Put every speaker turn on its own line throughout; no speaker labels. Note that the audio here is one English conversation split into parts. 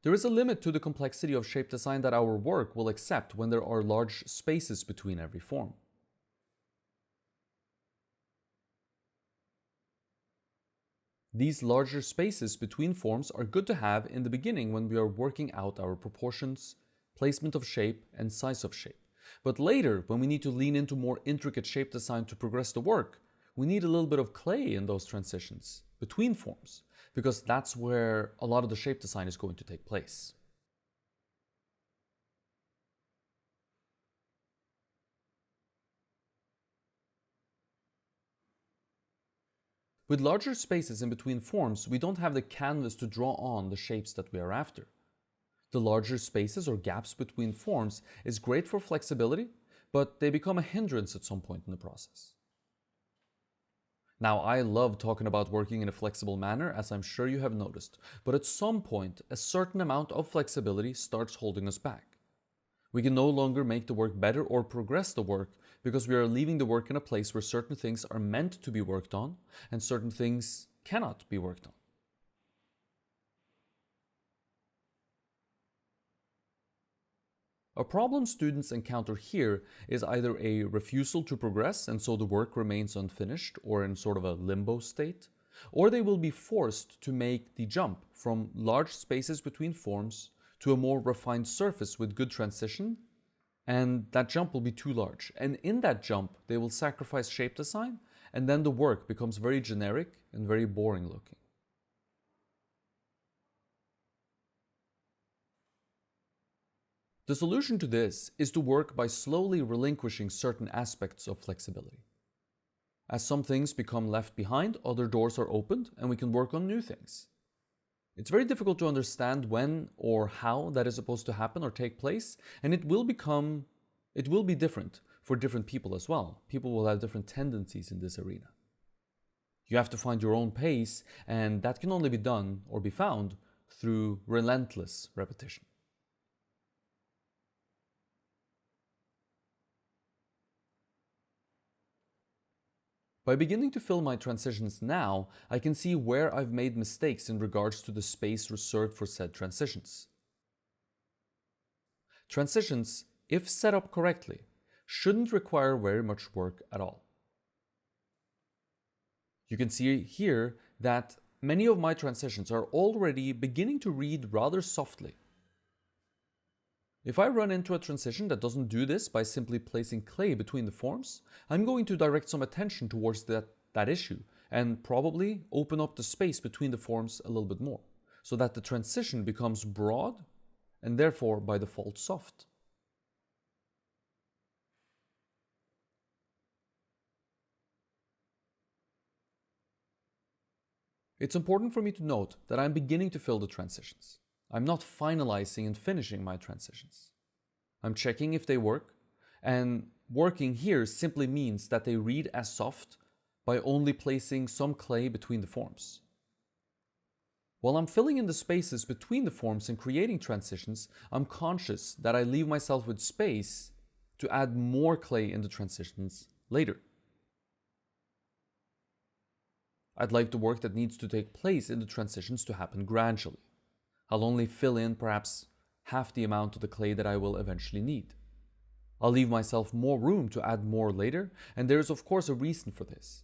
There is a limit to the complexity of shape design that our work will accept when there are large spaces between every form. These larger spaces between forms are good to have in the beginning when we are working out our proportions, placement of shape, and size of shape. But later, when we need to lean into more intricate shape design to progress the work, we need a little bit of clay in those transitions between forms, because that's where a lot of the shape design is going to take place. With larger spaces in between forms, we don't have the canvas to draw on the shapes that we are after. The larger spaces or gaps between forms is great for flexibility, but they become a hindrance at some point in the process. Now, I love talking about working in a flexible manner, as I'm sure you have noticed, but at some point, a certain amount of flexibility starts holding us back. We can no longer make the work better or progress the work because we are leaving the work in a place where certain things are meant to be worked on and certain things cannot be worked on. A problem students encounter here is either a refusal to progress and so the work remains unfinished or in sort of a limbo state, or they will be forced to make the jump from large spaces between forms to a more refined surface with good transition, and that jump will be too large. And in that jump, they will sacrifice shape design, and then the work becomes very generic and very boring looking. The solution to this is to work by slowly relinquishing certain aspects of flexibility. As some things become left behind, other doors are opened and we can work on new things. It's very difficult to understand when or how that is supposed to happen or take place, and it will be different for different people as well. People will have different tendencies in this arena. You have to find your own pace, and that can only be done or be found through relentless repetition. By beginning to fill my transitions now, I can see where I've made mistakes in regards to the space reserved for said transitions. Transitions, if set up correctly, shouldn't require very much work at all. You can see here that many of my transitions are already beginning to read rather softly. If I run into a transition that doesn't do this by simply placing clay between the forms, I'm going to direct some attention towards that issue and probably open up the space between the forms a little bit more, so that the transition becomes broad and therefore by default soft. It's important for me to note that I'm beginning to fill the transitions. I'm not finalizing and finishing my transitions. I'm checking if they work, and working here simply means that they read as soft by only placing some clay between the forms. While I'm filling in the spaces between the forms and creating transitions, I'm conscious that I leave myself with space to add more clay in the transitions later. I'd like the work that needs to take place in the transitions to happen gradually. I'll only fill in perhaps half the amount of the clay that I will eventually need. I'll leave myself more room to add more later, and there is of course a reason for this.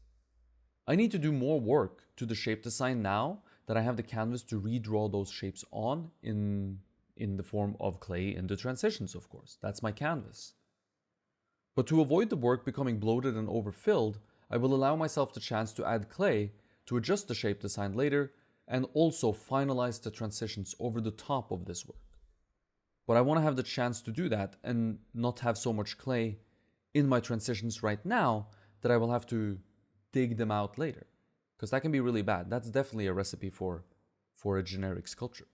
I need to do more work to the shape design now that I have the canvas to redraw those shapes on in the form of clay in the transitions, of course. That's my canvas. But to avoid the work becoming bloated and overfilled, I will allow myself the chance to add clay to adjust the shape design later and also finalize the transitions over the top of this work. But I want to have the chance to do that and not have so much clay in my transitions right now that I will have to dig them out later. Because that can be really bad. That's definitely a recipe for a generic sculpture.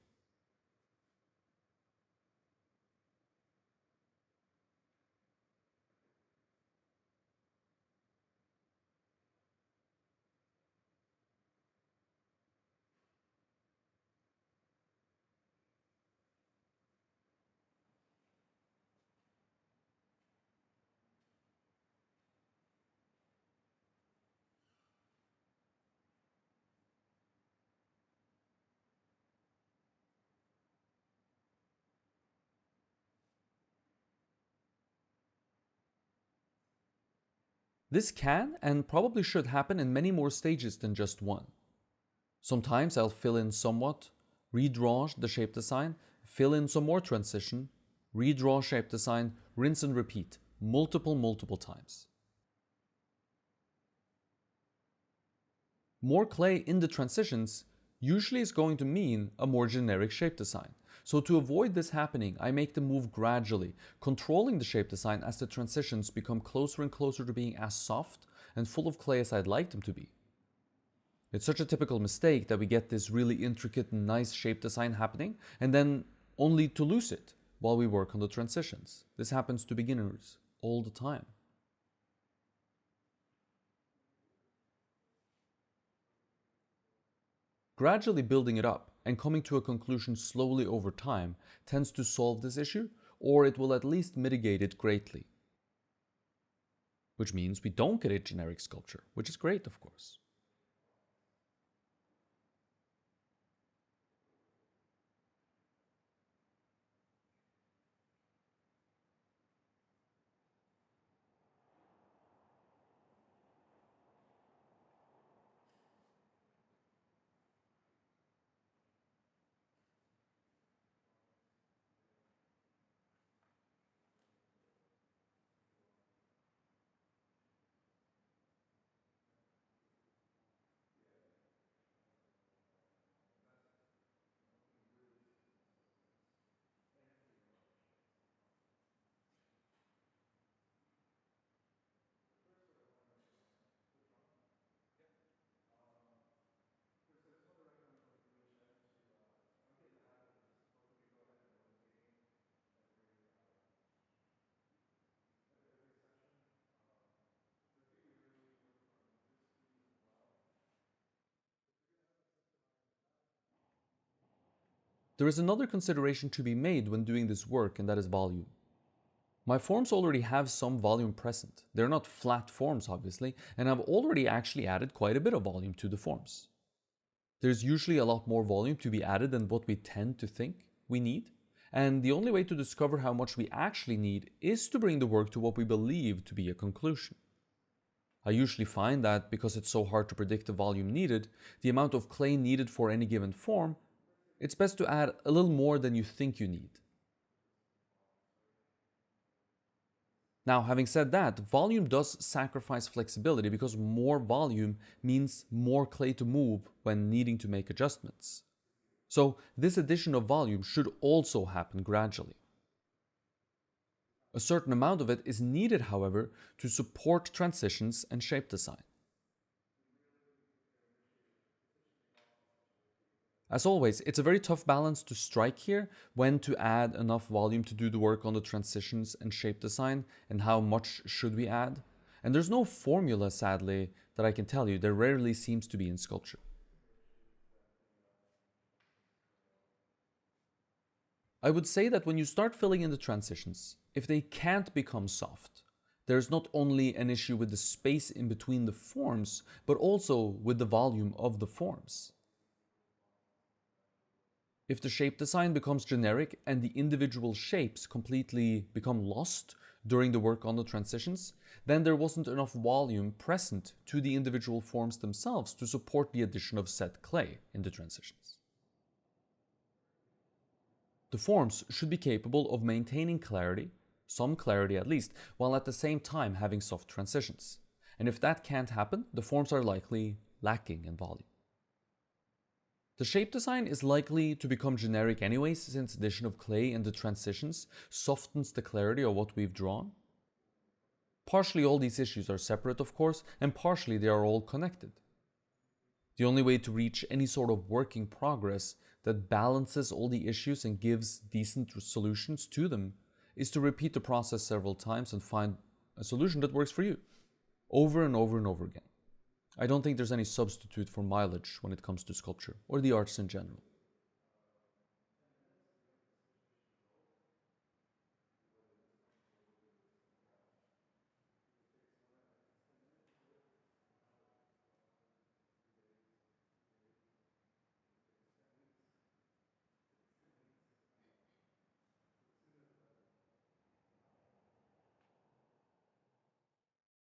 This can and probably should happen in many more stages than just one. Sometimes I'll fill in somewhat, redraw the shape design, fill in some more transition, redraw shape design, rinse and repeat, multiple times. More clay in the transitions usually is going to mean a more generic shape design. So to avoid this happening, I make the move gradually, controlling the shape design as the transitions become closer and closer to being as soft and full of clay as I'd like them to be. It's such a typical mistake that we get this really intricate and nice shape design happening and then only to lose it while we work on the transitions. This happens to beginners all the time. Gradually building it up and coming to a conclusion slowly over time tends to solve this issue, or it will at least mitigate it greatly. Which means we don't get a generic sculpture, which is great, of course. There is another consideration to be made when doing this work, and that is volume. My forms already have some volume present. They're not flat forms, obviously, and I've already actually added quite a bit of volume to the forms. There's usually a lot more volume to be added than what we tend to think we need, and the only way to discover how much we actually need is to bring the work to what we believe to be a conclusion. I usually find that because it's so hard to predict the volume needed, the amount of clay needed for any given form, it's best to add a little more than you think you need. Now, having said that, volume does sacrifice flexibility because more volume means more clay to move when needing to make adjustments. So this addition of volume should also happen gradually. A certain amount of it is needed, however, to support transitions and shape design. As always, it's a very tough balance to strike here when to add enough volume to do the work on the transitions and shape design and how much should we add. And there's no formula, sadly, that I can tell you. There rarely seems to be in sculpture. I would say that when you start filling in the transitions, if they can't become soft, there's not only an issue with the space in between the forms, but also with the volume of the forms. If the shape design becomes generic and the individual shapes completely become lost during the work on the transitions, then there wasn't enough volume present to the individual forms themselves to support the addition of said clay in the transitions. The forms should be capable of maintaining clarity, some clarity at least, while at the same time having soft transitions. And if that can't happen, the forms are likely lacking in volume. The shape design is likely to become generic anyways, since addition of clay in the transitions softens the clarity of what we've drawn. Partially all these issues are separate, of course, and partially they are all connected. The only way to reach any sort of working progress that balances all the issues and gives decent solutions to them is to repeat the process several times and find a solution that works for you, over and over and over again. I don't think there's any substitute for mileage when it comes to sculpture or the arts in general.